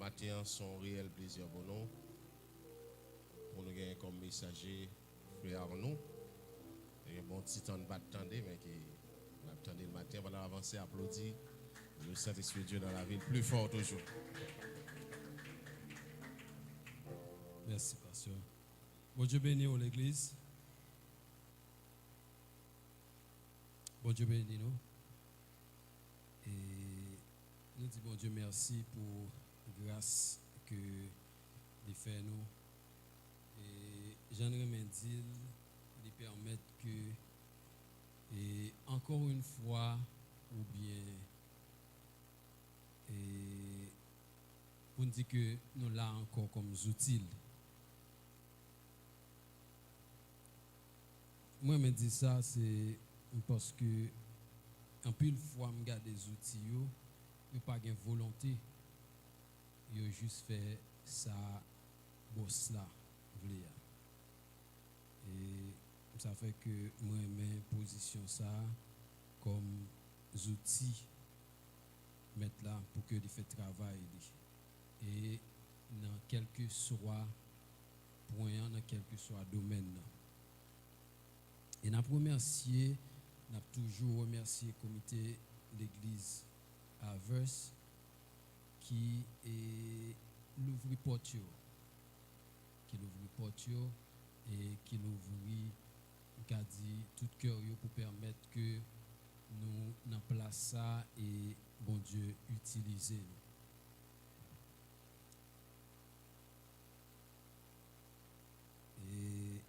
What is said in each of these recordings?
matin, son réel plaisir pour nous. Pour nous gagner comme messager, frère Arnaud. Il y a un bon petit temps de battre, mais qui attendez le matin, voilà avancer, applaudir. Le Saint-Esprit de Dieu dans la ville, plus fort toujours. Merci, pasteur. Bon Dieu béni l'église. Bon Dieu béni nous. Et nous disons bon Dieu merci pour la grâce que il fait nous. Et j'aimerais me dire, il permet que, et encore une fois, ou bien, et pour nous dire que nous l'avons encore comme outils. Moi, je me dis ça, c'est parce que, en plus, fois, je regarde des outils, je n'ai pas de volonté. Je juste fait ça, boss là, et ça fait que moi, je position ça comme outil mettre là pour que il fait travail. Et dans quel que soit point, dans quel que soit domaine. Et nous remercier, nous toujours remercié le comité d'église Averse qui est l'ouvre porte, et qui l'ouvre tout cœur pour permettre que nous n'en place ça et bon Dieu utiliser. Et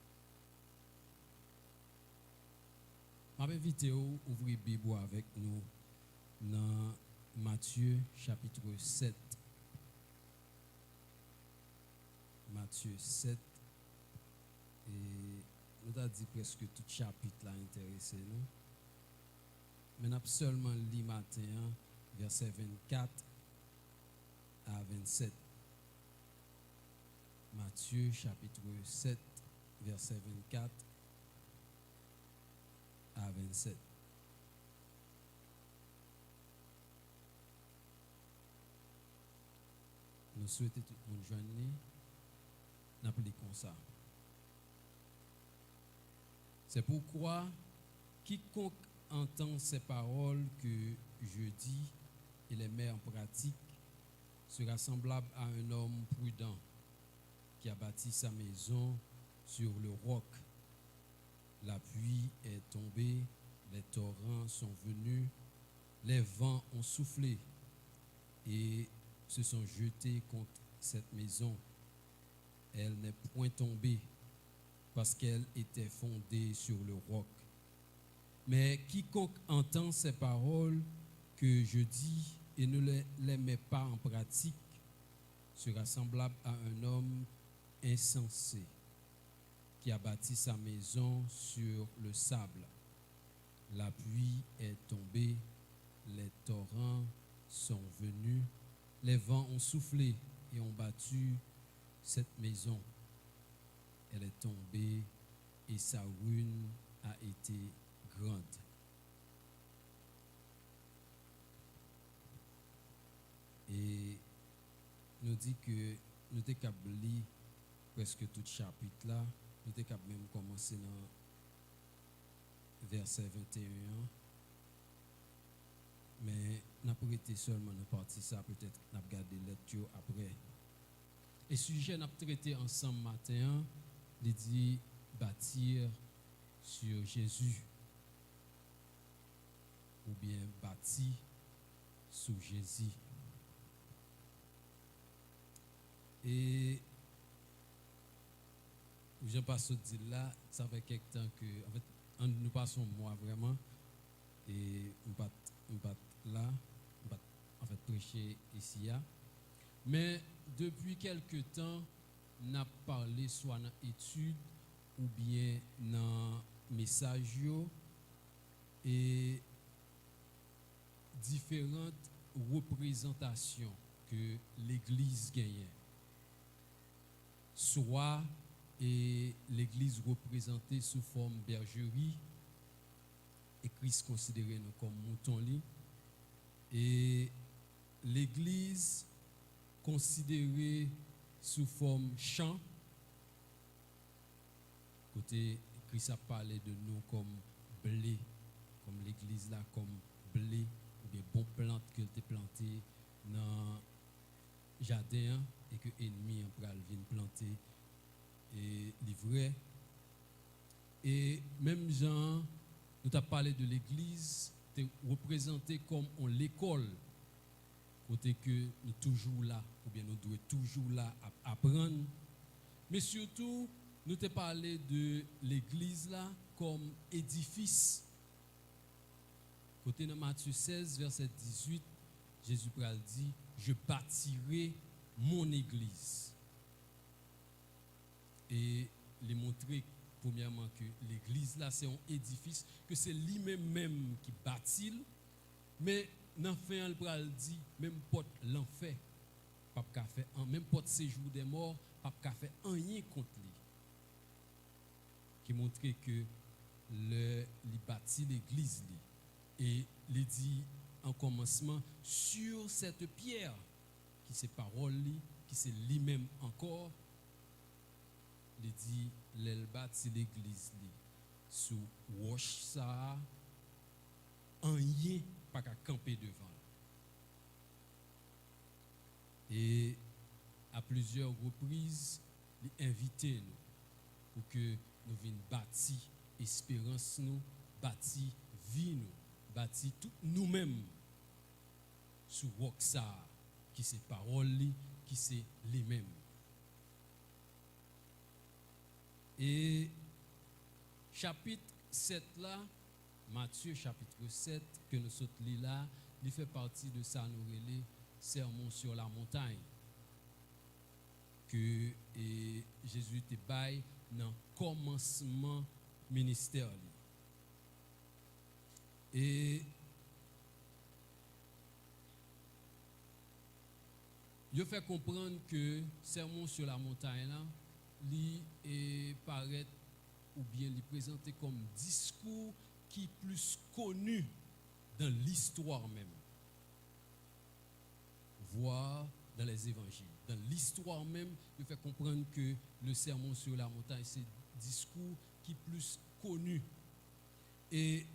je vais inviter à ouvrir la Bible avec nous dans Matthieu chapitre 7. Matthieu 7. Et nous avons dit presque tout chapitre là intéressé nous. Mais nous avons seulement lu matin, verset 24 à 27. Matthieu chapitre 7, verset 24 à 27. Nous souhaitons tout le monde joindre, nous appelons comme ça. C'est pourquoi quiconque entend ces paroles que je dis et les met en pratique sera semblable à un homme prudent qui a bâti sa maison sur le roc. La pluie est tombée, les torrents sont venus, les vents ont soufflé et se sont jetés contre cette maison. Elle n'est point tombée parce qu'elle était fondée sur le roc. Mais quiconque entend ces paroles que je dis et ne les met pas en pratique sera semblable à un homme insensé qui a bâti sa maison sur le sable. La pluie est tombée, les torrents sont venus, les vents ont soufflé et ont battu cette maison. Elle est tombée et sa ruine a été grande. Et nous dit que nous sommes capables de lire presque tout chapitre là. Nous sommes capables même commencer dans verset 21. Mais nous avons été seulement dans la partie ça, peut-être nous avons gardé lecture après. Et sujet nous avons traité ensemble matin, il dit bâtir sur Jésus. Ou bien bâti sur Jésus. Et je passe dire là, ça fait quelque temps que en fait, nous passons moi vraiment et on pas là, on pas en fait prêcher ici. Mais depuis quelque temps, n'a parlé soit dans étude ou bien dans message et différentes représentations que l'Église gagne. Soit et l'Église représentée sous forme bergerie et Christ considéré comme mouton lit, et l'Église considéré sous forme chant. Côté Christ a parlé de nous comme blé, comme l'église là, comme blé, ou bien bon plante que tu planté dans le jardin et que l'ennemi vient planter et livrer. Et même Jean, nous avons parlé de l'église, c'est représenté comme l'école, côté que nous toujours là, ou bien nous devons toujours là à apprendre. Mais surtout, nous avons parlé de l'église là comme édifice. Côté dans Matthieu 16, verset 18, Jésus dit, je bâtirai mon église. Et les montrer premièrement que l'église là c'est un édifice, que c'est lui-même qui bâtit, mais dans le fin il dit même pas l'enfer pas qu'à faire même pas séjour des morts pas qu'à faire rien contre lui, qui montrait que il bâtit l'église et il dit en commencement sur cette pierre qui c'est parole qui c'est lui-même encore. Il dit, l'el bâti l'église sous roche ça, rien pas qu'à camper devant. Et à plusieurs reprises, il invite nous pour que nous venions bâtir espérance nous, bâtir vie nous, bâtir tout nous-mêmes sous roche ça, qui c'est parole qui c'est lui-même. Et chapitre 7 là, Matthieu chapitre 7 que nous sommes là, il fait partie de ça nous relais sermon sur la montagne que Jésus te baille dans commencement ministère. Et il fait comprendre que sermon sur la montagne là li paraît ou bien li présenté comme discours qui est plus connu dans l'histoire même, voire dans les évangiles. Dans l'histoire même, il fait comprendre que le sermon sur la montagne c'est discours qui est plus connu. Et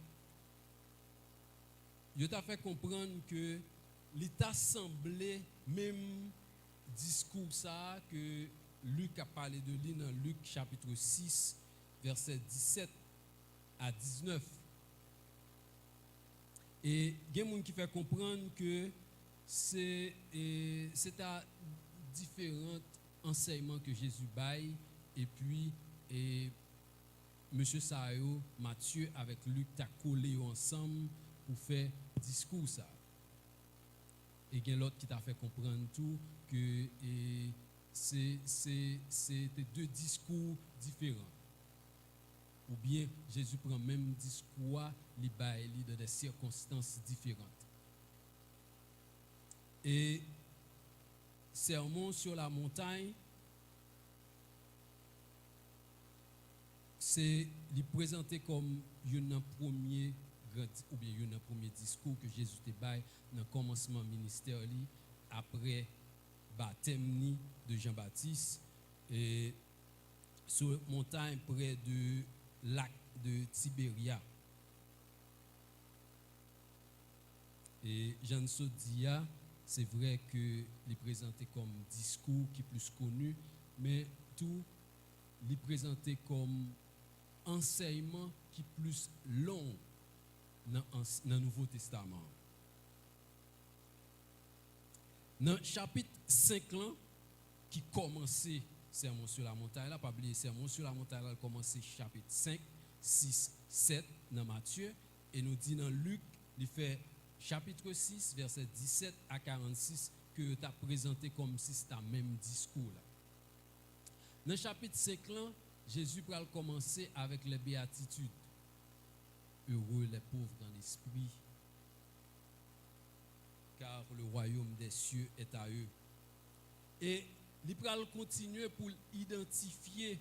il t'a fait comprendre que l'État semblait même discours ça que Luc a parlé de lui dans Luc chapitre 6, verset 17 à 19. Et il y a des gens qui fait comprendre que c'est à différents enseignements que Jésus baille et puis M. Sayo, Matthieu avec Luc t'a collé ensemble pour faire discours ça. Et il y a l'autre qui t'a fait comprendre tout que c'est deux discours différents. Ou bien Jésus prend le même discours, il baille dans des circonstances différentes. Et sermon sur la montagne, c'est lui présenté comme un premier ou bien un premier discours que Jésus te baille dans le commencement ministère après baptême de Jean-Baptiste et sur montagne près de lac de Tibéria. Et Jean Sodia, c'est vrai que il est présenté comme discours qui est plus connu, mais tout il est présenté comme enseignement qui est plus long dans le Nouveau Testament. Dans le chapitre 5 là, qui commençait Sermon sur la montagne, là, pas oublier Sermon sur la montagne, là, commençait chapitre 5, 6, 7 dans Matthieu, et nous dit dans Luc, il fait chapitre 6, verset 17 à 46, que tu as présenté comme si c'était le même discours. Là. Dans le chapitre 5 là, Jésus va commencer avec les béatitudes. Heureux les pauvres dans l'esprit, car le royaume des cieux est à eux. Et il va continuer pour identifier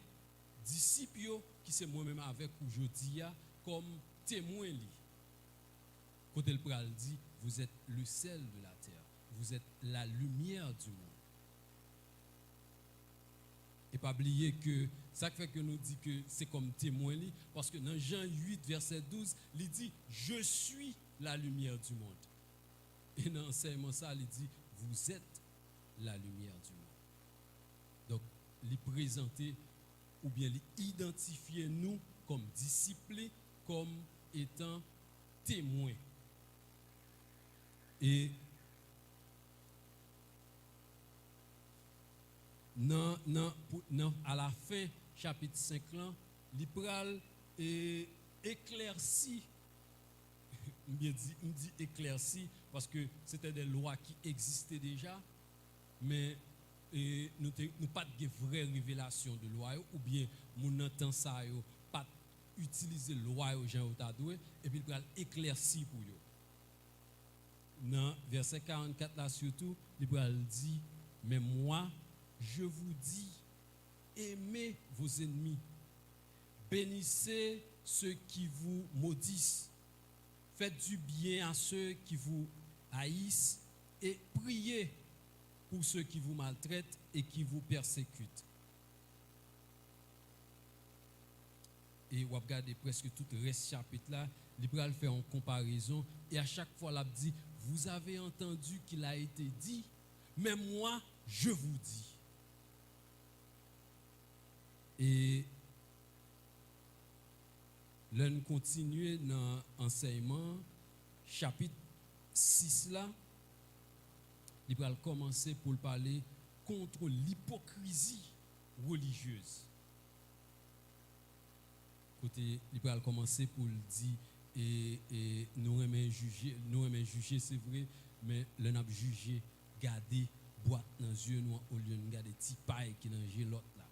disciples qui c'est moi-même avec aujourd'hui comme témoins. Quand il dit, vous êtes le sel de la terre, vous êtes la lumière du monde. Et pas oublier que ça fait que nous dit que c'est comme témoin, parce que dans Jean 8, verset 12, il dit « Je suis la lumière du monde ». Et dans l'enseignement, ça, il dit « Vous êtes la lumière du monde ». Donc, il présenter ou bien identifier nous comme disciples, comme étant témoins. Et à la fin, chapitre 5, l'Ipral éclairci, bien dit éclairci, parce que c'était des lois qui existaient déjà, mais nous pas de vraie révélation de loi, ou bien nous entend ça, pas utiliser loi aux gens et puis l'Ipral éclairci pour eux. Dans verset 44 là surtout, l'Ipral dit, mais moi, je vous dis, aimez vos ennemis, bénissez ceux qui vous maudissent, faites du bien à ceux qui vous haïssent et priez pour ceux qui vous maltraitent et qui vous persécutent. Et vous regardez presque tout le reste chapitre là, l'Ibral fait en comparaison et à chaque fois il dit, vous avez entendu qu'il a été dit, mais moi je vous dis. Et là, nous continuons dans l'enseignement, chapitre 6 là, il va commencer pour parler contre l'hypocrisie religieuse. Côté, il va commencer pour dire, et nous aimons juger, c'est vrai, mais l'on a jugé, garder, boîte dans les yeux, nous, au lieu de garder petit paille qui dans l'autre là.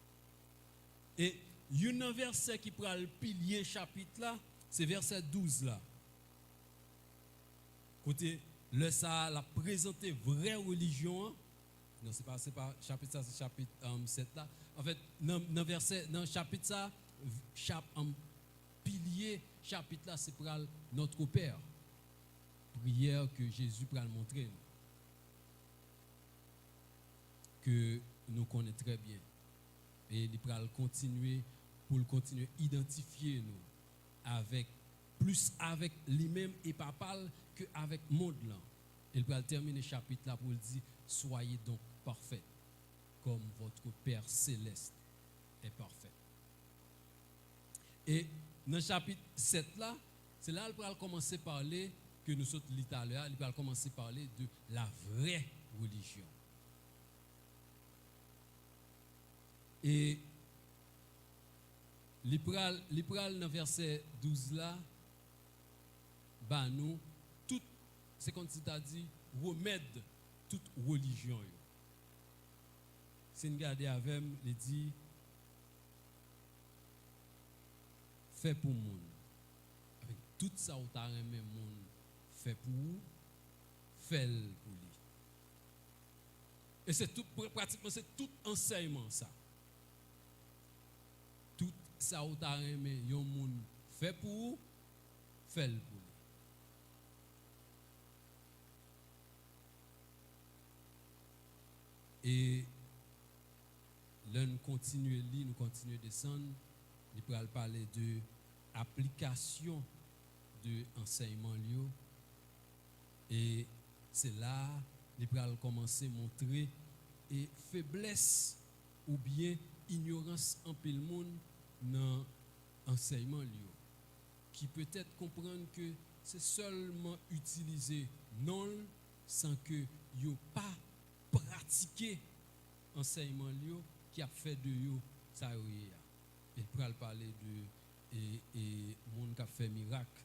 Et il y a un verset qui prend le pilier chapitre là, c'est verset 12 là. Côté le ça l'a présenté vraie religion. Non, c'est pas chapitre ça, c'est chapitre 7 là. En fait, dans verset dans chapitre ça, pilier chapitre là, c'est pour notre Père. Prière que Jésus prend le montrer que nous connaissons très bien. Et il va continuer pour continuer à identifier nous avec plus avec lui-même et papal que avec le monde là. Il va terminer le chapitre là pour dire soyez donc parfaits comme votre Père céleste est parfait. Et dans le chapitre 7 là, c'est là qu'il va commencer à parler que nous sommes l'Italien, il va commencer à parler de la vraie religion. Et l'Ipral dans verset 12 là, bah nous, tout, c'est comme si tu as dit, remède toute religion. Si nous regardons avec, il dit, fait pour le monde. Avec tout ça, où tu as aimé le monde, fait pour vous, fait pour lui. Et c'est tout, pratiquement, c'est tout enseignement ça. Tout ça où tu as aimé, yon moun fait pour vous, fait pour lui. Et là, nous continuons à lire, nous continuons à descendre. Il peut parler de application de enseignement. Et c'est là, il peut commencer à montrer et faiblesse ou bien ignorance en peu le monde dans l'enseignement. Qui peut-être comprendre que c'est seulement utiliser non sans que yo pas pratiquer enseignement qui a fait de yo ça y il peut parler de et monde qui a fait miracle,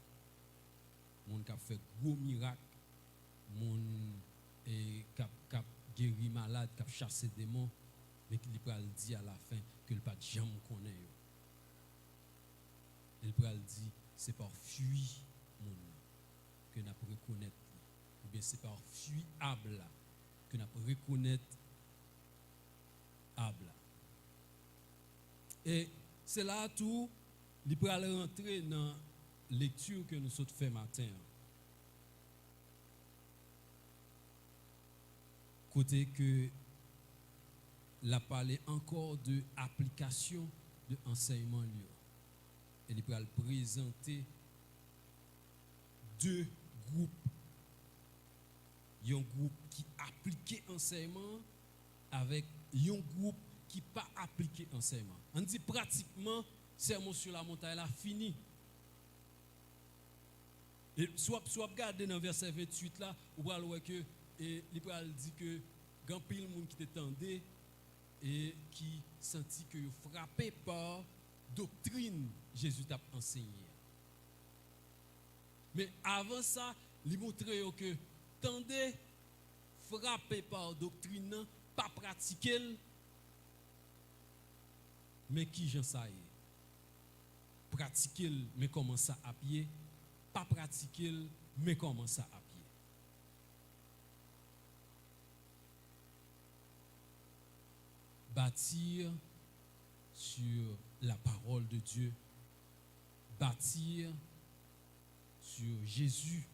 monde qui a fait gros miracle, monde qui a guéri malade, qui a chassé démons, mais qui peut dire à la fin que le pas jamais connaît. Il peut dire c'est par fuir monde que n'a pas reconnaître ou bien c'est par fuir abla que n'a pas reconnaître abla. Et c'est là tout, il peut aller rentrer dans la lecture que nous sommes fait matin. Côté que il a parlé encore de application de enseignement lié. Et il va présenter deux groupes. Il y a un groupe qui applique enseignement avec un groupe qui pas appliqué enseignement. On dit pratiquement sermon sur la montagne là fini. Et soit regarder dans verset 28 là, ou va voir que il dit que grand pile monde qui t'entendait et qui sentit que frappé par doctrine Jésus t'a enseigné. Mais avant ça, il montre que tendez frappé par doctrine, pas pratiquer, mais qui j'en sais. Pratiquer, mais comment ça à pied, pas pratiquer, mais comment ça à pied. Bâtir sur la parole de Dieu, bâtir sur Jésus.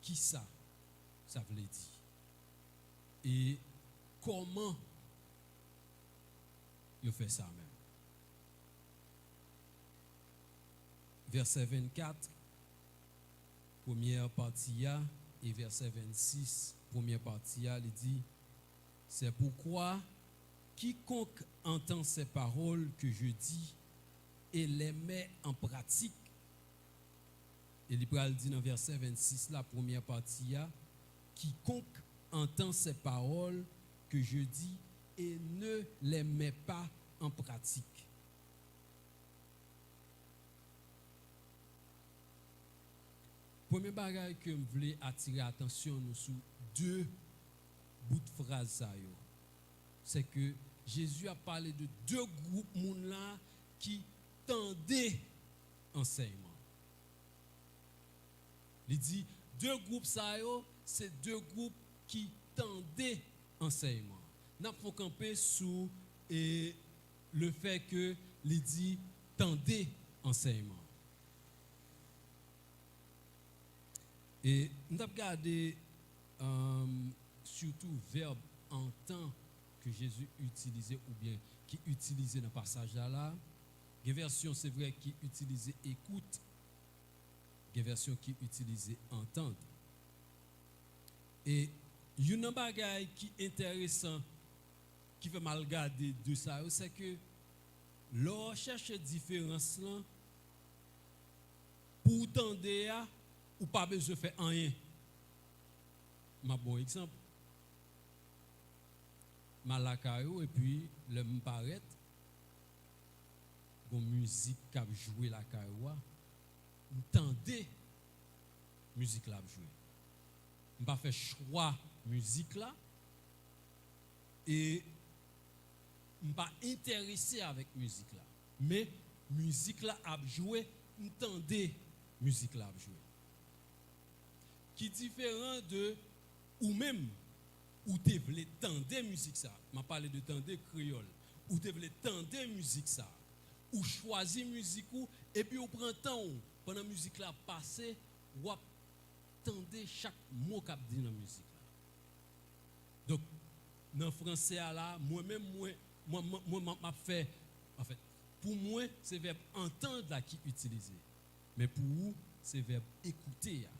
Qui ça veut dire? Et comment il fait ça même? Verset 24, première partie, et verset 26, première partie, il dit: c'est pourquoi quiconque entend ces paroles que je dis et les met en pratique. Et l'Hébreu dit dans verset 26, la première partie, quiconque entend ces paroles que je dis et ne les met pas en pratique. Premier bagage que je voulais attirer l'attention nous sur deux bouts de phrase, c'est que Jésus a parlé de deux groupes moun là qui tendaient enseignement. Il dit deux groupes c'est deux groupes qui tendaient enseignement. N'a pas camper sous le fait que il dit tendez enseignement. Et nous avons regardé surtout verbe en temps que Jésus utilisait ou bien qui utilisait dans le passage là. Des versions c'est vrai qui utilisait écoute, des versions qui utilisait entendre. Et il y a un bagage qui est intéressant qui fait mal garder de ça, c'est que l'on cherche différence là pour tendre ou pas besoin de faire rien. Ma bon exemple. Malakayo et puis le m'paraît gon musique qui a joué la kawa, m'tendez musique là jouer. M'pas fait choix musique là et m'pas intéressé avec musique là. Mais musique là a joué, m'tendez musique là a joué. Qui différent de ou même ou te vle tendre musique ça, m'a parlé de tendre créole, ou te vle tendre musique ça, ou choisir musique ou et puis ou prend temps pendant musique là passer ou tendre chaque mot qu'a dit dans musique là. Donc dans français là, moi-même moi m'a fait en fait pour moi c'est verbe entendre là qui utilisé. Mais pour vous c'est verbe écouter là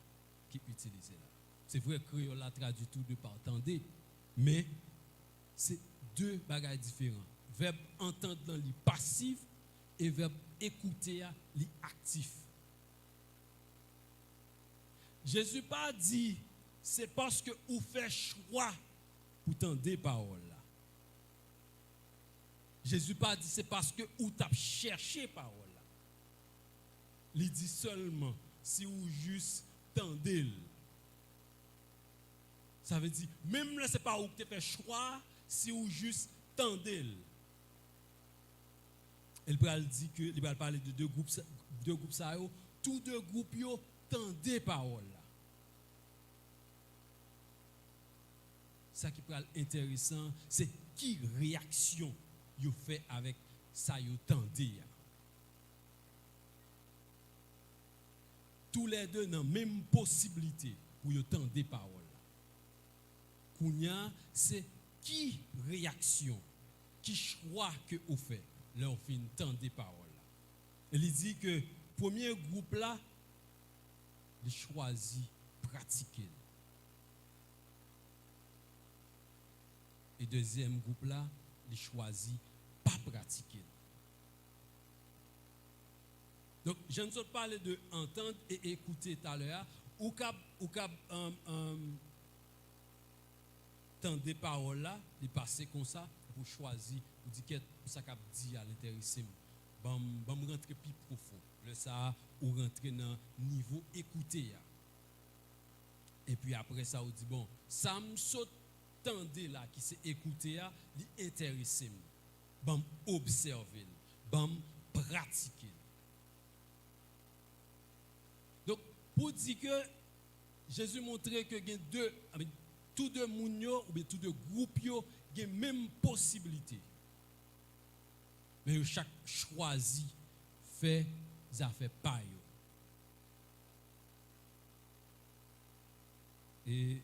qui utilisé là. C'est vrai que créole la traduit tout de par entendre, mais c'est deux bagages différents. Verbe entendre dans le passif et verbe écouter le actif. Jésus pas dit c'est parce que vous faites choix pour entendre parole là. Jésus pas dit c'est parce que vous t'avez cherché parole là. Il dit seulement si vous juste tendez. Ça veut dire, même là, ce n'est pas où tu fais choix, si vous juste tendez. Il va dire que, il va parler de deux groupes ça, tous deux groupes tendez parole là. Ça qui est intéressant, c'est qui réaction vous fait avec ça vous tendez. Tous les deux ont la même possibilité pour vous tendez parole. Kounya, c'est qui réaction, qui choix que vous fait, là on fait une temps des paroles. Il dit que premier groupe là, il choisit pratiquer. Et deuxième groupe là, il choisit pas pratiquer. Donc, je ne sais pas parler de entendre et écouter tout à l'heure, ou tant des paroles là, de passer comme ça, pour choisir, pour dire que ça qu'a dit à l'intéressé. Bon, rentrer plus profond. Le ça, ou rentrer dans le niveau écouter. Et puis après ça, on dit bon, ça me saute tendez là, qui s'est écouter, li intéressé. Bon, observer, bon, pratiquer. Donc, pour dire que Jésus montrait que tous deux mounio ou bien tous deux groupes ont la même possibilité. Mais chaque choisi fait ça fait pas. Et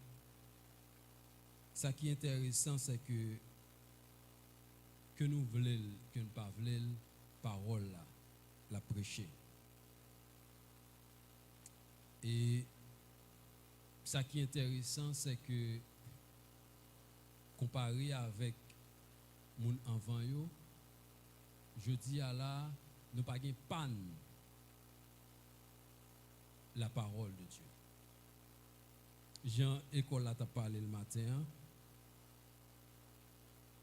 ça qui est intéressant, c'est que nous voulons, que nous pas voulons, parole là, la prêcher. Et ça qui est intéressant, c'est que comparé avec mon avant yo, je dis à la, nous pas gain panne la parole de Dieu. Jean école t'a parlé le matin.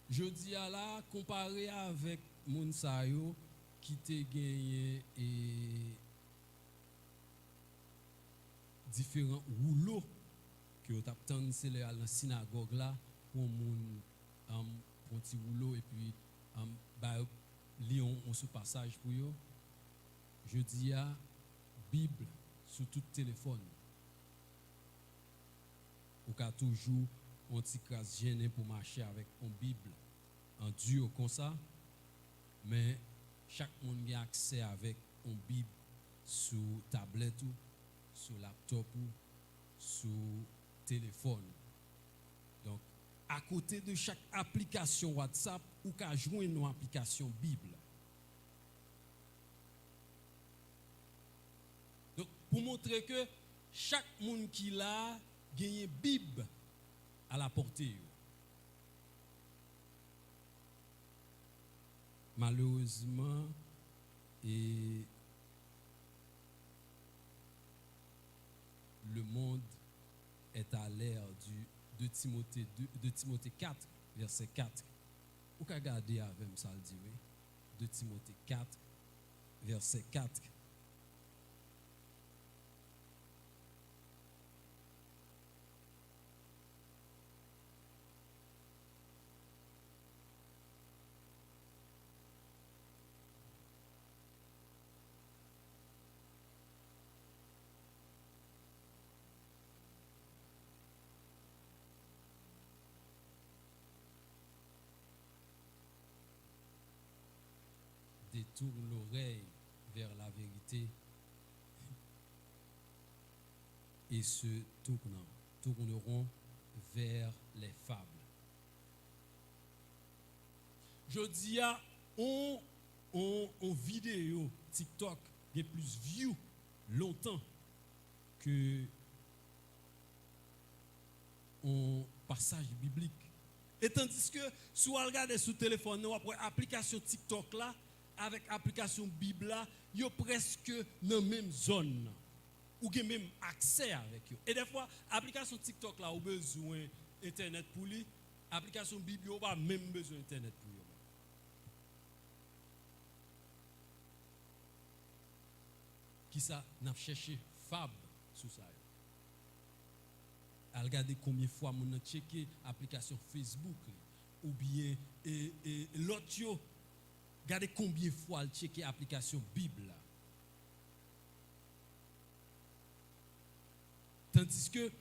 Je dis à la, comparé avec mon sayo qui t'a gagné et différents rouleaux que tu as c'est dans la synagogue là pour mon petit rouleau et puis Lyon on sous passage pour yo. Je dis à Bible sur tout téléphone. Ou qu'a toujours un petit crasse gêné pour marcher avec une Bible en duo comme ça. Mais chaque monde a accès avec une Bible sur tablette ou sur laptop ou sur téléphone. Donc, à côté de chaque application WhatsApp, ou qu'à joindre une application Bible. Donc, pour montrer que chaque monde qui l'a gagné Bible à la portée. Malheureusement, et le monde est à l'ère de Timothée 4, verset 4. Ou qu'à garder avec ça le dit, de Timothée 4, verset 4. Détourne l'oreille vers la vérité et se tourneront vers les fables. Je dis à on vidéo TikTok qui est plus view longtemps que un passage biblique. Et tandis que si vous regardez sur le téléphone, nous après application TikTok là, avec application Bible là, yo presque dans la même zone. Ou avez même accès avec eux. Et des fois, application TikTok là, vous avez besoin d'internet pour lui. Application Bible, vous n'avez même besoin d'internet pour lui. Qui ça n'a cherché fab sur ça. À regarder combien de fois on a checké l'application Facebook ou bien l'autre. Regardez combien de fois elle checké l'application Bible. Tandis que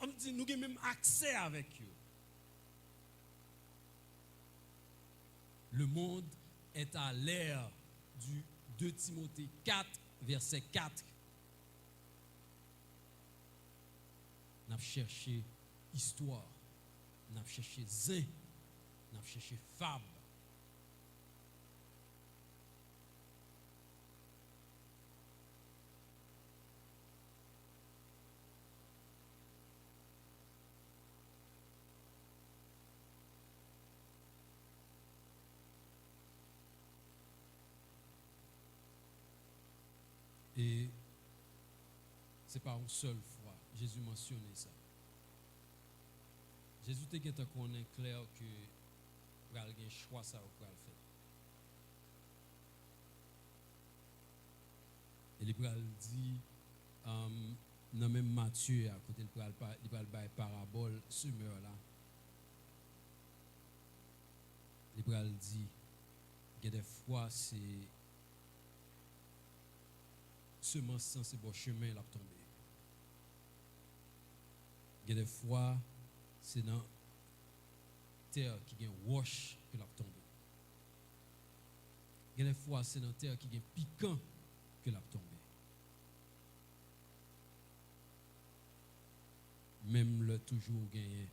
on dit nous avons même accès avec eux. Le monde est à l'ère du 2 Timothée 4, verset 4. Nous avons cherché histoire. n'a cherché zin, n'a cherché fab. Et c'est pas une seule fois Jésus mentionnait ça. Jésus te dit qu'on est clair que pour aller un choix ça pour le faire. Et il dit dans même Matthieu à côté il parle parabole semeur là. Il dit que des fois c'est semence sans c'est bon chemin l'a tombé. Il y a des fois c'est dans terre qui a roche que l'a tombé. Il y a des fois c'est dans terre qui a piquant que l'a tombé. Même le toujours gagné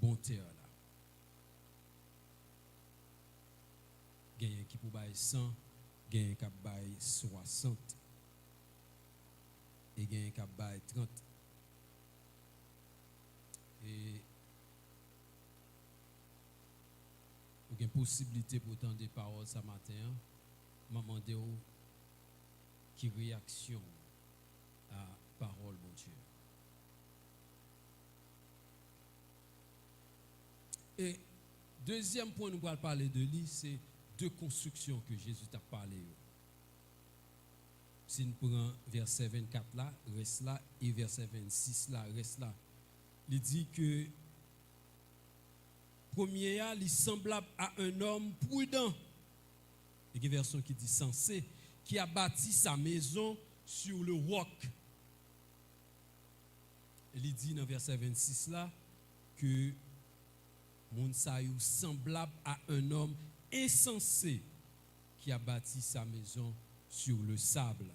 bon terre là. Gagné qui pour bailler 100, gagné qui bailler 60 et gagné qui bailler 30. Et il y a une possibilité pour entendre des paroles ce matin. Maman Déo, qui réaction à parole, bon Dieu. Et deuxième point, nous allons parler de lui, c'est deux constructions que Jésus t'a parlé. Si nous prenons verset 24 là, reste là, et verset 26 là, reste là. Il dit que premier, il est semblable à un homme prudent. Il y a une version qui dit sensé, qui a bâti sa maison sur le roc. Il dit dans verset 26 là que mon saïou semblable à un homme insensé qui a bâti sa maison sur le sable.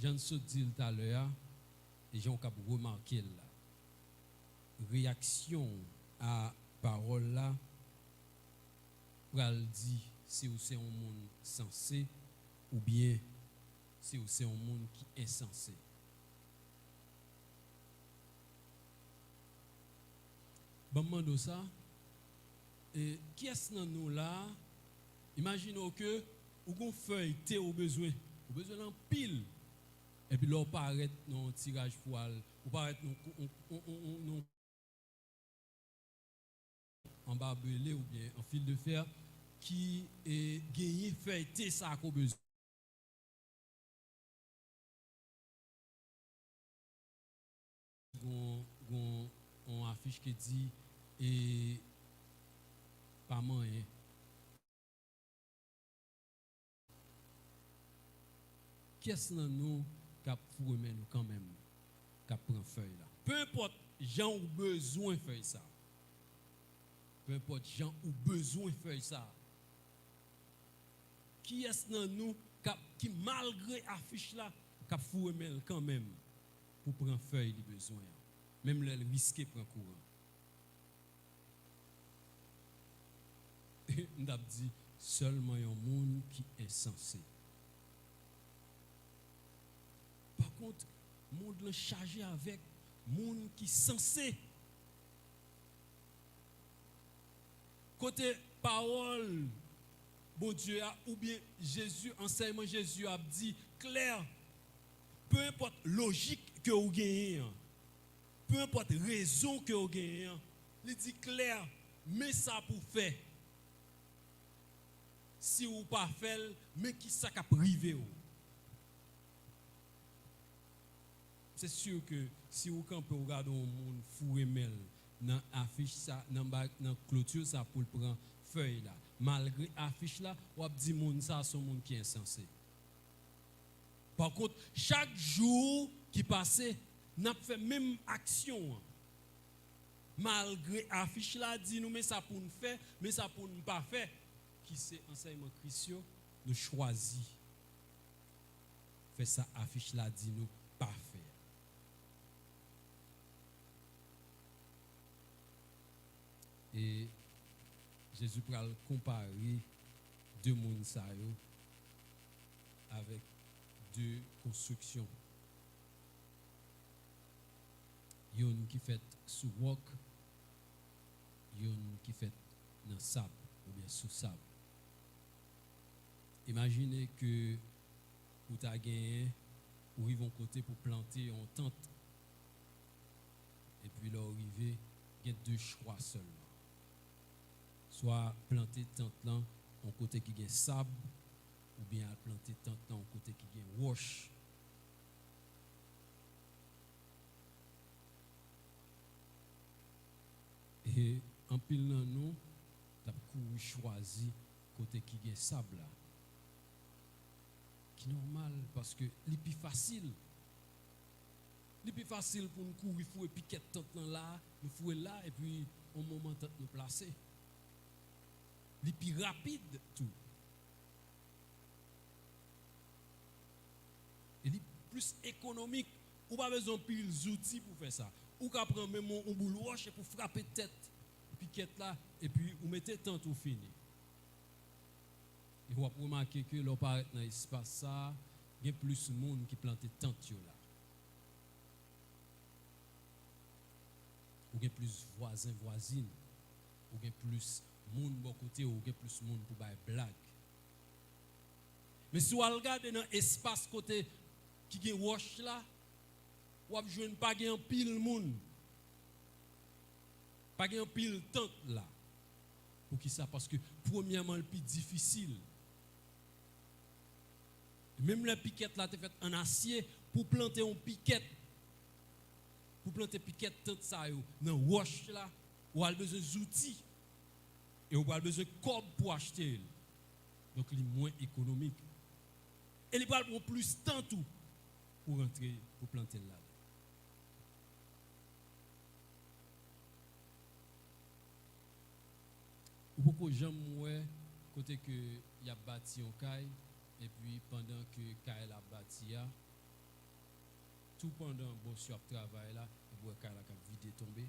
J'en ai dit tout à l'heure, et j'ai remarqué la réaction à parole là, pour elle dire si c'est un monde sensé ou bien si c'est un monde qui est insensé. Bon, ça. Et qui est-ce dans nous là? Imaginons que vous avez une feuille, thé au besoin d'un pile. Et puis là, on paraît dans un tirage poil, ou paraît en barbelé ou bien en fil de fer qui est gagné feuille thé ça au besoin. On affiche qui dit et pas moyen. Qu'est-ce que nous cap fourmer nous quand même cap prend feuille là. Peu importe gens ou besoin feuille ça. Peu importe gens ou besoin feuille ça. Qui est-ce dans nous qui malgré affiche là cap fourmer quand même pour prendre feuille les besoins. Même le risquer prendre courant. On a dit seulement un monde qui est insensé. Par contre, le monde est chargé avec monde qui est censé. Côté parole, bon Dieu, ou bien Jésus, enseignement Jésus a dit clair, peu importe logique que vous gagnez, peu importe raison que vous gagnez, il dit clair, mais ça pour faire. Si vous pas fait, mais qui ça a privé. C'est sûr que si vous campez regarder un monde fou et mel dans affiche ça dans clôture ça pour prendre feuille là malgré affiche là on dit monde ça son monde qui est insensé. Par contre chaque jour qui passait n'a fait même action malgré affiche là dit nous mais ça pour nous faire mais ça pour nous pas faire qui c'est enseignement Christ nous choisit fait ça affiche là dit nous pas faire. Jésus pral comparer deux mondes sa yo avec deux constructions. Yon qui fait sous roc, yon qui fait dans sable ou bien sous sable. Imaginez que vous avez gagné ou ils vont côté pour planter en tente. Et puis là, arrivé, il y a deux choix seulement. Soit planter tente là en côté qui a sable ou bien planter tente là en côté qui a roche. Et en pile dans nous, tu as choisi côté qui a sable là. Qui est normal parce que c'est plus facile. C'est plus facile pour nous courir, il faut piquer tente là, nous fouer là et puis au moment de nous placer. C'est plus rapide tout. Et c'est plus économique. Ou pas besoin de pile outils pour faire ça. Ou qu'à prendre même un boule roche pour frapper tête piquette là et puis vous mettez tente ou fini. Et vous avez remarqué que l'on paraît dans l'espace ça, il y a plus de monde qui plante tente là. Ou il y a plus voisins voisines. Ou il y a plus monde bon côté ou il y a plus monde pour faire blague. Mais si vous regardez dans l'espace côté qui est roche là, vous ne jouez pas un pile monde. Pas un pile tente là. Pour qui ça? Parce que premièrement, le plus difficile. Même la piquette là, tu fait en acier pour planter une piquette. Pour planter piquette tente ça dans roche là, vous avez besoin d'outils. Et vous avez besoin de cob pour acheter. Donc il est moins économique. Et il va plus de temps tout pour rentrer pour planter là. Ou pourquoi j'aime côté que y a bâti un caille et puis pendant que caille a bâti tout pendant bon sur travail là et puis caille a vidé tomber.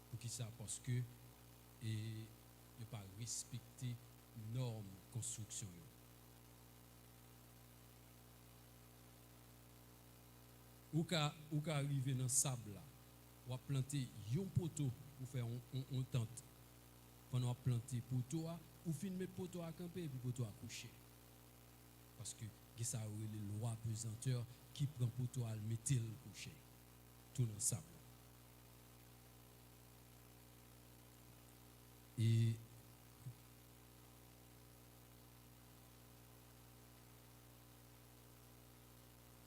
Pour qui ça? Parce que et ne pas respecter normes construction. Ou ka arriver dans sable là, ou planter un poteau pour faire une tente. Pendant qu'on planter poteau, ou fin mettre poteau à camper et puis poteau à coucher. Parce que ça a les lois pesanteur qui prend poteau à le mettre le coucher. Tout dans le sable. Et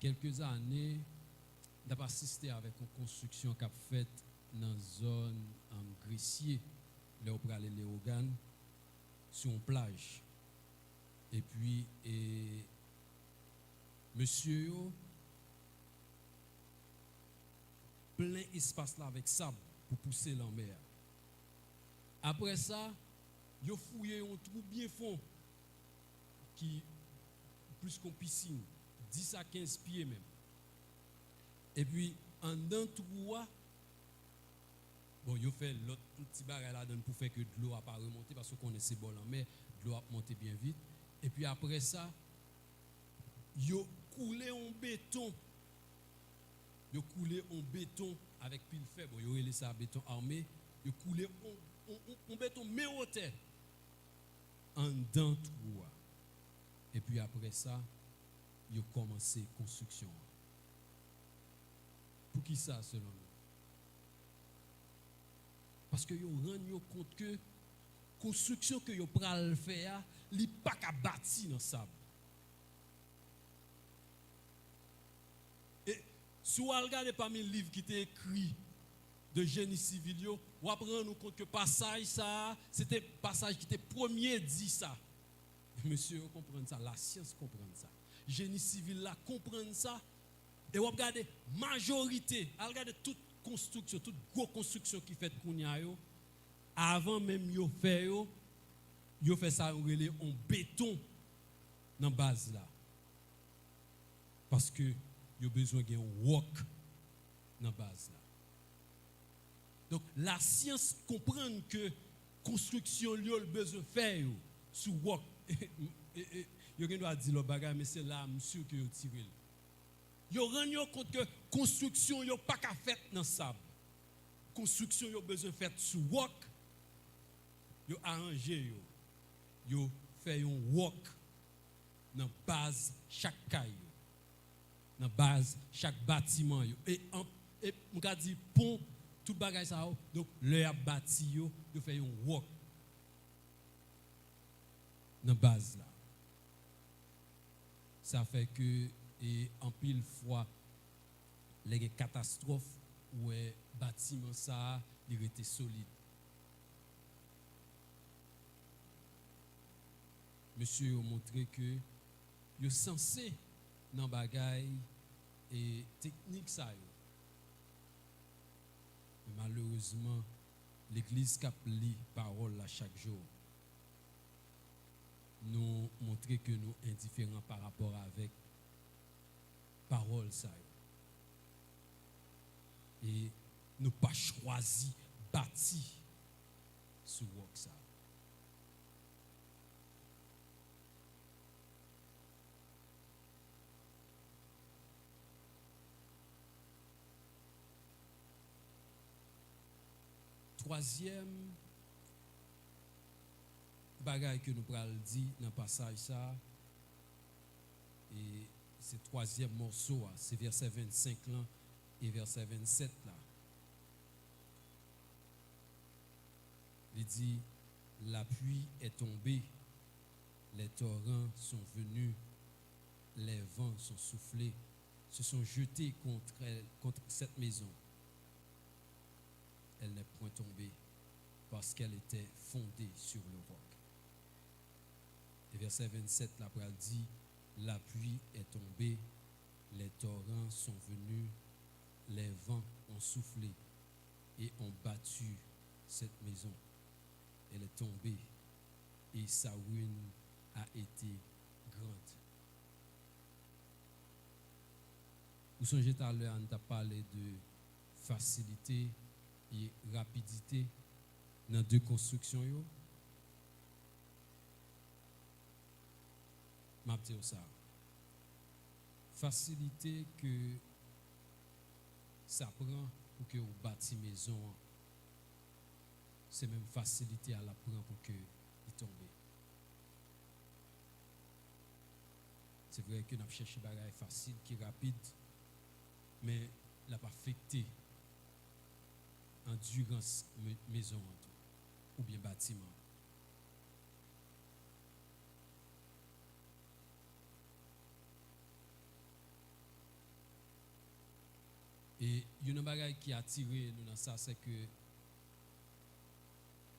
quelques années, j'ai assisté avec une construction qu'a faite dans une zone en Grecier, là où aller les organes, sur une plage. Et puis, monsieur, plein espace là avec sable pour pousser la mer. Après ça, ils ont fouillé un trou bien fond, qui plus qu'une piscine, 10 à 15 pieds même. Et puis, en dans trou, bon, ils ont fait l'autre petit barrel là pour faire que de l'eau n'a pas remonté parce qu'on est ces bols en mer, de l'eau a monté bien vite. Et puis après ça, ils ont coulé en béton. Ils ont coulé en béton avec pile faible. Ils ont laissé ça béton armé. Ils ont coulé en béton mais au terre. En dans trou. Et puis après ça, ils ont commencé la construction. Pour qui ça, selon nous? Parce que vous vous rendez compte que la construction que vous pral faire, il n'est pas qu'à bâtir dans le sable. Et si vous regardez parmi les livres qui étaient écrits de génie civil, vous apprenez compte que passage ça, c'était passage qui était premier dit ça. Monsieur, vous comprenez ça, la science comprend ça. Génie civil là comprend ça. Et vous regardez majorité, regardez toute construction, toute grosse construction qui fait Kounia yo, avant même yo fait ça en béton dans base là. Parce que yo besoin d'un rock dans base là. Donc la science comprend que construction lieu le besoin faire sous rock. Yo gen doit dire le bagage mais c'est là monsieur que yo tiré. Yo rend compte que construction yo pas qu'à faire dans sable. Construction yo besoin faire sous rock. Yo arranger yo fait un rock dans base chaque caille. Dans base chaque bâtiment yo et on ka dit pont tout bagage ça donc le a bâti yo fait un rock dans base là. Ça fait que et en pile fois les catastrophes où bâtiment ça il était solide. Monsieur a montré que yo censé dans bagaille et technique ça yo. Mais malheureusement l'église cap lit parole là chaque jour nous montrer que nous indifférents par rapport avec parole ça yo. Et nous pas choisi bâti sur work ça. Troisième bagaille que nous pral dit dans le passage ça et c'est troisième morceau c'est verset 25 là et verset 27 là. Il dit la pluie est tombée, les torrents sont venus, les vents sont soufflés, se sont jetés contre cette maison. Elle n'est point tombée parce qu'elle était fondée sur le roc. Et verset 27, la parole dit, la pluie est tombée, les torrents sont venus, les vents ont soufflé et ont battu cette maison. Elle est tombée et sa ruine a été grande. Vous songez tout à l'heure, on a parlé de facilité et rapidité dans deux constructions yo. M'a dit ça. Facilité que ça prend pour que vous bâti maison. C'est même facilité à la prendre pour que il tombe. C'est vrai que nous avons cherché des choses faciles qui rapide mais l'a pas affecté endurance maison ou bien bâtiment. Et il y a une bagaille qui a attiré nous dans ça, c'est que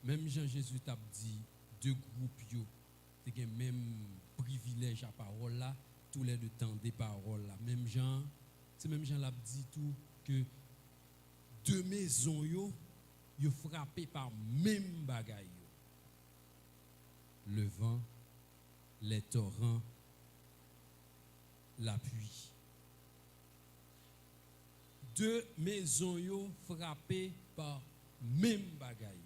même Jean-Jésus t'a dit deux groupes yo te même privilège à parole là, tous les deux temps des paroles là. Même Jean, c'est même Jean l'a dit tout que deux maisons yo frappé par même bagaille yo. Le vent, les torrents, la pluie. Deux maisons yo frappées par même bagaille.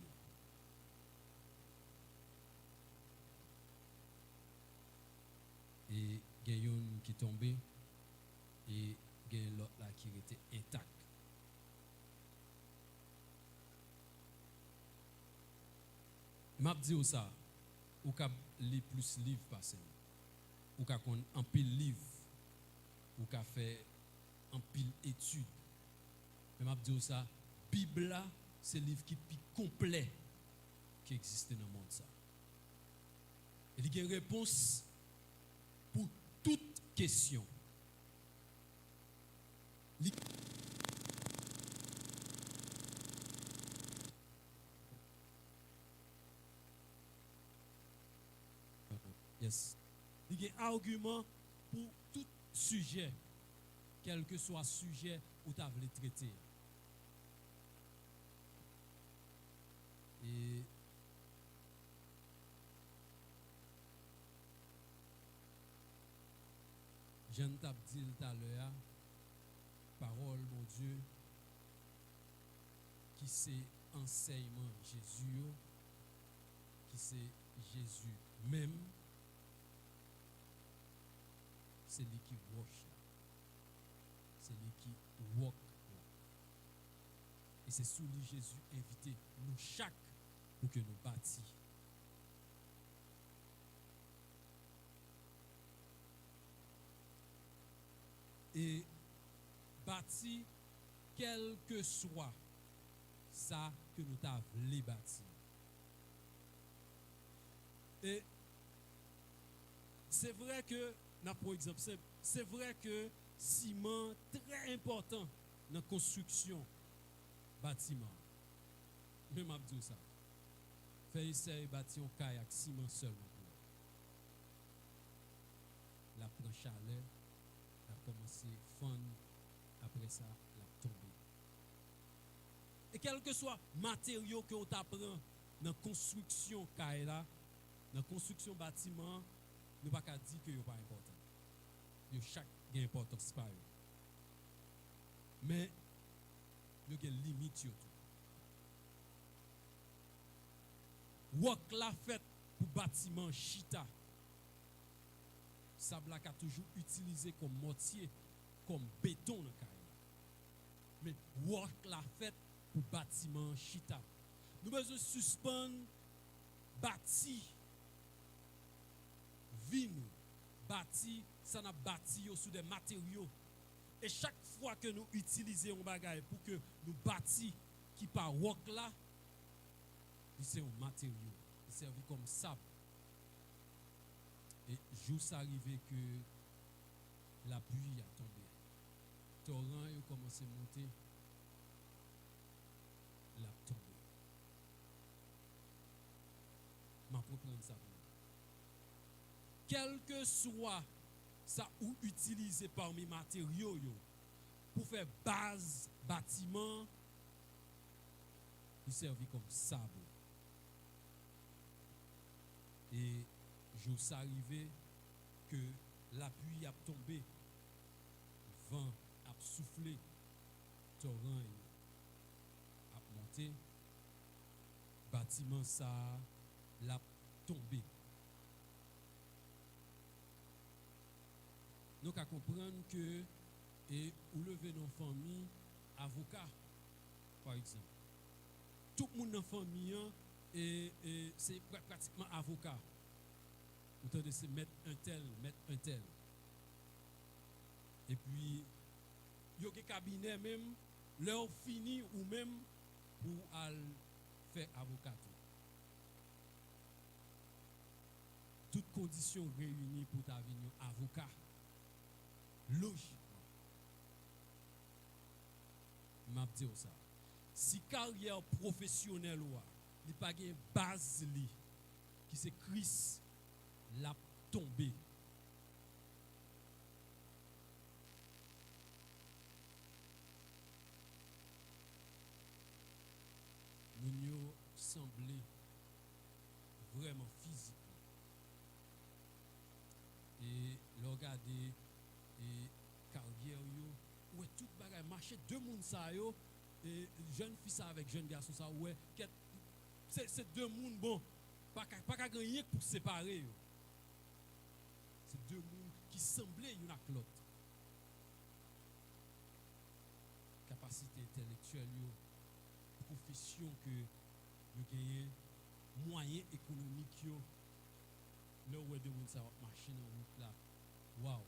Et il y a une qui est tombée et il y a l'autre là qui était intact. M'a dit ça, ou ka li plus livre passé. Ou ka kon en pile livre. Ou ka fait en pile étude. Mais m'a dit ça, Bible là, c'est le livre qui est plus complet qui existe dans le monde ça. Il y a une réponse pour toute question. Yes. Il y a un argument pour tout sujet, quel que soit sujet où tu as voulu traiter. Et je ne t'ai dit tout à l'heure, parole, mon Dieu, qui c'est enseignement Jésus, qui c'est Jésus même, c'est lui qui wash là. C'est lui qui walk là. Et c'est sous lui Jésus invité nous chaque pour que nous bâtissions. Et bâti, quel que soit ça que nous t'avons bâti. Et c'est vrai que, pour exemple, c'est vrai que ciment très important dans la construction bâtiment. Même à dire ça. Fait essayer bâtir un kayak ciment seulement. La prend chaleur, la commencé fond, après ça, la tomber. Et quel que soit le matériau que on t'apprend dans la construction kayak là, dans la construction bâtiment, nous ne pouvons pas dire que ce n'est pas important. Chaque gain importance par eux. Mais il y a une limite surtout. Wok la fête pour bâtiment chita. Sable a toujours utilisé comme mortier, comme béton dans le Mais wok la fête pour bâtiment chita. Nous besoin suspendre bâti vie nous bâti ça n'a bâti sur des matériaux et chaque fois que nous utilisons un bagage pour que nous bâti qui par wok là c'est un matériau il servi comme sable et juste arrivé que la pluie a tombé torrent a commencé à monter la tombé m'a prendre ça quel que soit ça ou utilisé parmi matériaux pour faire base bâtiment il servi comme sable et jour arrivé que la pluie a tombé vent a soufflé torrent a monté bâtiment ça l'a tombé. Nous à comprendre que et ou lever nos familles avocat par exemple tout le monde dans famille et c'est pratiquement avocat autant de se mettre un tel et puis il y a des cabinets même leur fini ou même pour faire avocat toutes conditions réunies pour devenir avocat logiquement m'a dit ça si carrière professionnelle ou il pas gain base li qui c'est Christ l'a tombé nous yo semblé vraiment physique et regarder et carrière yo ouais tout bagage marché deux monde ça yo et jeune fille ça avec jeune garçon ça ouais c'est deux monde bon pas gagner pour séparer yo. C'est deux monde qui semblaient une à l'autre capacité intellectuelle yo profession que yo gagne moyens économiques yo là où deux monde ça marcher dans route là waouh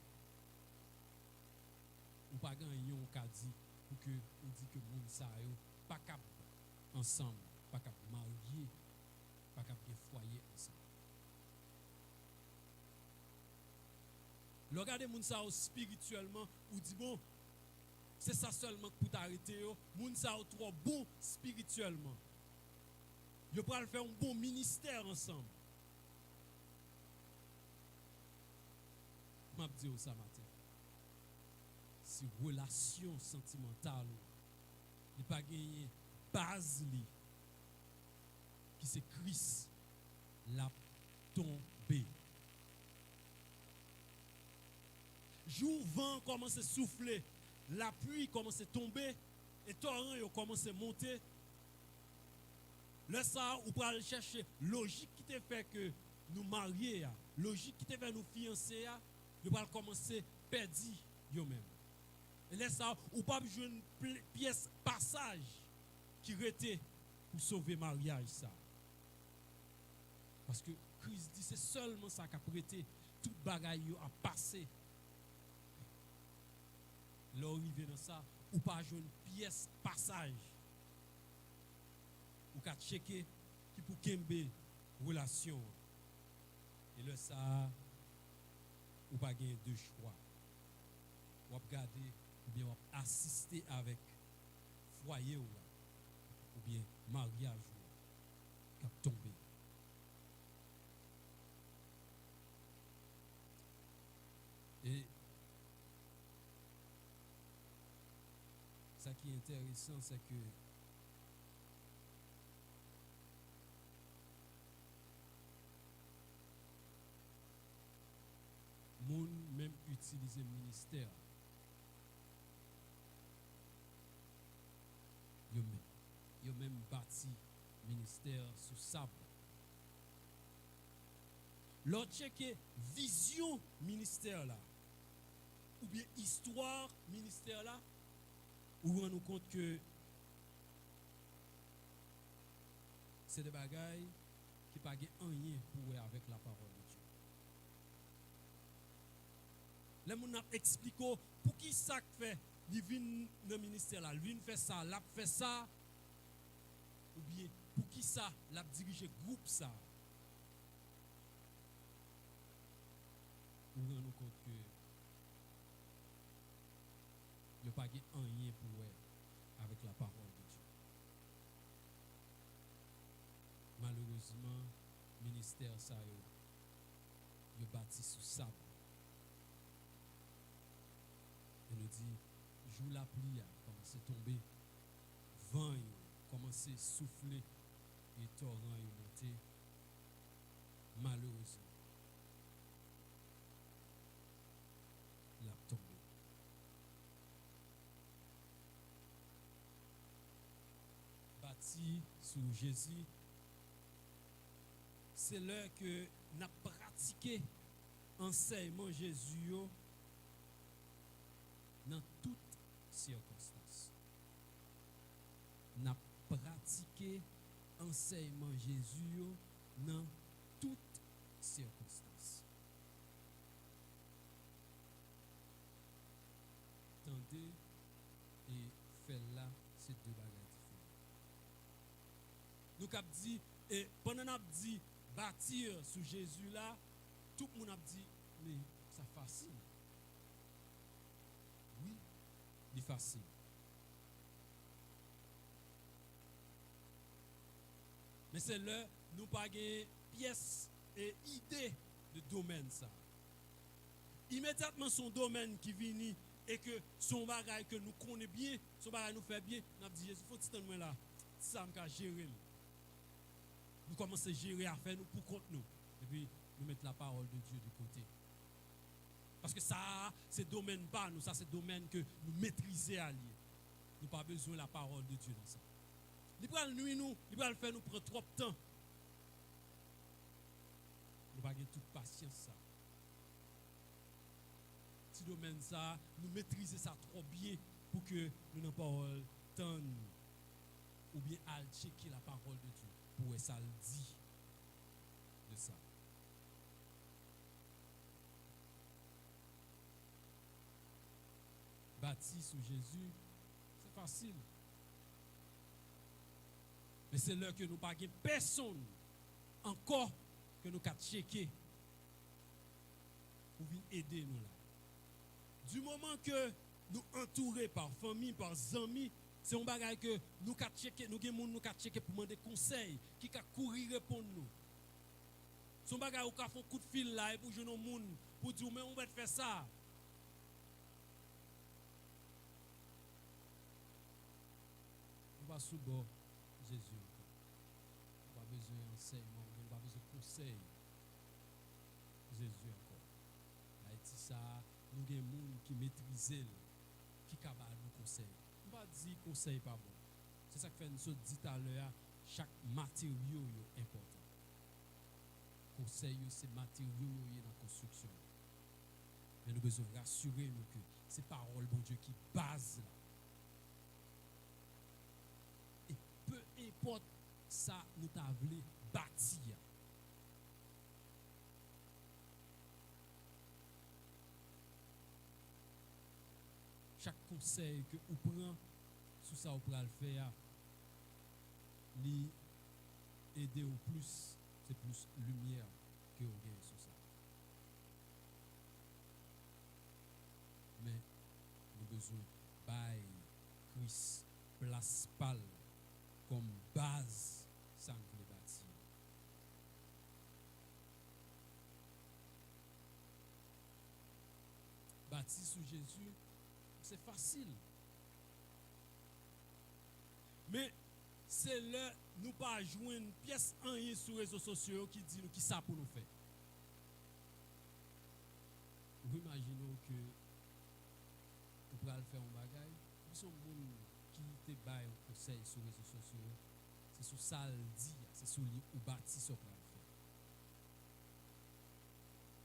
ou pas gagner on ka dit pour que on dit que monde ça yo pas cap ensemble pas cap marier pas cap de foyer ensemble le regarder monde ça spirituellement ou dit bon c'est ça seulement pour t'arrêter yo monde ça trop bon spirituellement yo pral faire un bon ministère ensemble m'a dit ça matin si relation sentimentale il pas gagné base li qui c'est Christ l'a tombé jour vent commence à souffler la pluie commence à tomber et torrent commence à monter Le ça, ou pour aller chercher logique qui te fait que nous marier, logique qui te fait nous fiancer, nous allons commencer à perdre nous-mêmes. Et là, ça, ou pas jouer une pièce passage qui était pour sauver le mariage. Ça. Parce que Christ dit c'est seulement ça qui a prêté toute bagaille à passer. Là, arrivé dans ça, ou pas jouer une pièce passage. Ou qu'à checker qui pour kembe relation. Et là, ça, ou pas gagner deux choix. Ou regarder, ou bien assister avec foyer ou bien mariage qui a tombé. Et ça qui est intéressant, c'est que moun même utiliser le ministère. Yo même bâti ministère sous sable. L'autre checker vision ministère là ou bien histoire ministère là ou on nous compte que c'est des bagailles qui pas rien pour avec la parole de Dieu. Les moun a expliqué pour qui ça fait il vient dans le ministère là, il vient faire ça, l'a fait ça ou bien pour qui ça l'a dirigé groupe ça. Nous rendons compte que il n'y a pas rien pour avec la parole de Dieu. Malheureusement, le ministère ça est bâti sous sable. Et nous dit, joue la pluie a commencé à tomber, vent a commencé à souffler et torrent est monté. Malheureusement, il a tombé. Bâti sous Jésus, c'est l'heure que nous avons pratiqué enseignement Jésus dans toutes circonstances. Nous avons pratiqué enseignement Jésus dans toutes circonstances. Tendez et faites là ces deux bagages différents. Nous avons dit, et pendant nous avons dit, bâtir sur Jésus là, tout le monde a dit, mais c'est facile. Oui, c'est facile. Mais c'est là, nous pas de pièces et idées de domaine ça. Immédiatement son domaine qui vient et que son bagage que nous connaissons bien, son bagage nous fait bien, nous avons dit, Jésus, faut que tu là, ça me gérer. Nous commençons à gérer affaire nous pour compte nous. Et puis, nous mettons la parole de Dieu de côté. Parce que ça, c'est domaine pas nous, ça c'est domaine que nous maîtrisons à lier. Nous n'avons pas besoin de la parole de Dieu dans ça. Il va nuire nous, il va le faire nous prendre trop de temps. Nous n'avons pas toute patience ça. Si domaine ça, nous maîtrisons ça trop bien pour que nous n'ayons pas temps ou bien à checker la parole de Dieu pour ça le dit de ça. Bâti sur Jésus, c'est facile. Mais c'est là que nous n'avons pas personne encore que nous avons checké pour venir aider nous là. Du moment que nous entourés par famille, par amis, c'est un bagage que nous avons checké, nous avons checké pour demander conseil, qui a courir répondre nous. C'est un bagage où nous avons fait un coup de fil là et pour jouer nos monde pour dire mais on va faire ça. On va sous bord Jésus. On n'a pas besoin d'enseignement, on n'a pas besoin de conseil. Jésus encore. Haïti ça, nous avons des gens qui maîtrisent, qui capable nous conseiller. On va dire conseil pas bon. C'est ça que fait nous dit tout à l'heure, chaque matériau est important. Conseil, c'est matériaux dans la construction. Mais nous besoin rassurer nous que c'est parole bon Dieu qui base là. Et peu importe ça nous t'avons bâti. Chaque conseil que vous prenez sous ça vous pouvez le faire, aider au plus, c'est plus lumière que vous gagnez sur ça. Mais nous avons besoin de Christ place pâle comme base ça nous voulons bâtir. Bâtir sur Jésus, c'est facile. Mais c'est là nous pas jouer une pièce en rien sur les réseaux sociaux qui dit nous qui ça pour nous faire. Vous imaginez que vous pouvez faire un bagage, ils sont gens qui te baillent un conseil sur les réseaux sociaux, c'est sur ça le dit, c'est sur lui ou bâti ce qu'on faire.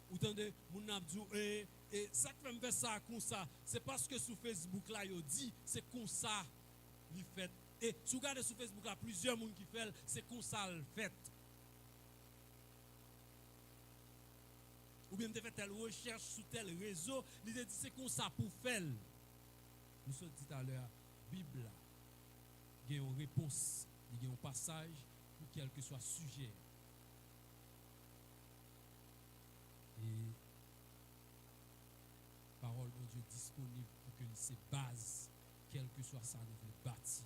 Vous entendez, mon abdou et ça qui fait me faire ça comme ça, c'est parce que sur Facebook là il dit c'est comme ça il fait. Et si vous regardez sur Facebook là plusieurs monde qui fait c'est comme ça le fait. Ou bien vous fait telle recherche sur tel réseau, il dit c'est comme ça pour faire. Nous sommes dit tout à l'heure, Bible là, il y a une réponse, il y a un passage pour quel que soit le sujet. Et parole de Dieu disponible pour que ces bases, quel que soit ça, nous voulons bâtir.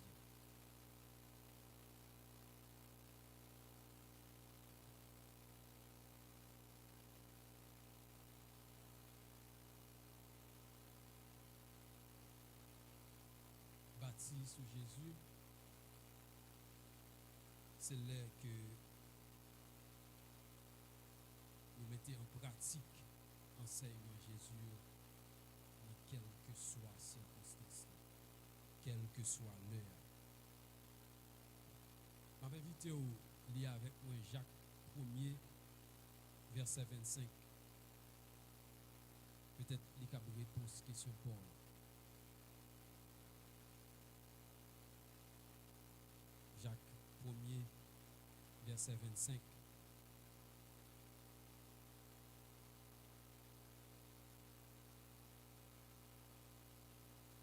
Bâtir sur Jésus, c'est là que nous mettons en pratique enseignement Jésus dans quelle que soit circonstance, quelle que soit l'heure. Je vais inviter à lire avec moi Jacques 1er, verset 25. Peut-être les cas de réponse question Paul. Jacques 1er, verset 25.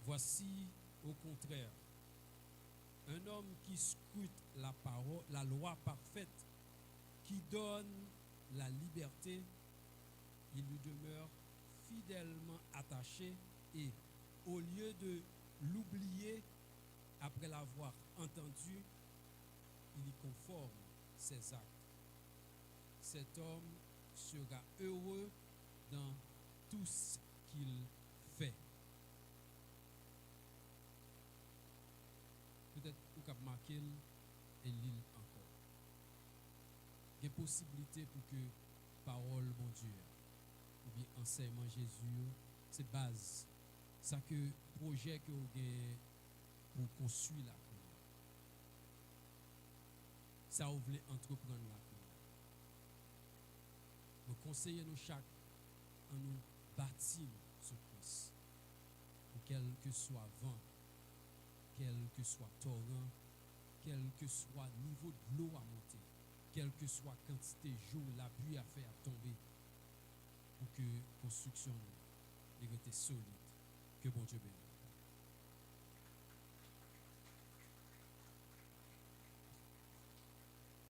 Voici au contraire un homme qui scrute la parole, la loi parfaite, qui donne la liberté, il lui demeure fidèlement attaché et au lieu de l'oublier après l'avoir entendu, il y conforme ses actes. Cet homme sera heureux dans tout ce qu'il fait. Peut-être vous pouvez marquer et lire encore. Il y a une possibilité pour que parole bon Dieu ou bien enseignement Jésus, c'est base. Ça que projet que vous avez pour construire la cour. Ça vous voulez entreprendre la cour. Nous conseillons nous chaque en nous bâtir sur Christ. Pour quel que soit vent, quel que soit torrent, quel que soit niveau de l'eau à monter, quelle que soit quantité de jour la pluie a fait à tomber, pour que la construction soit solide. Que bon Dieu bénisse.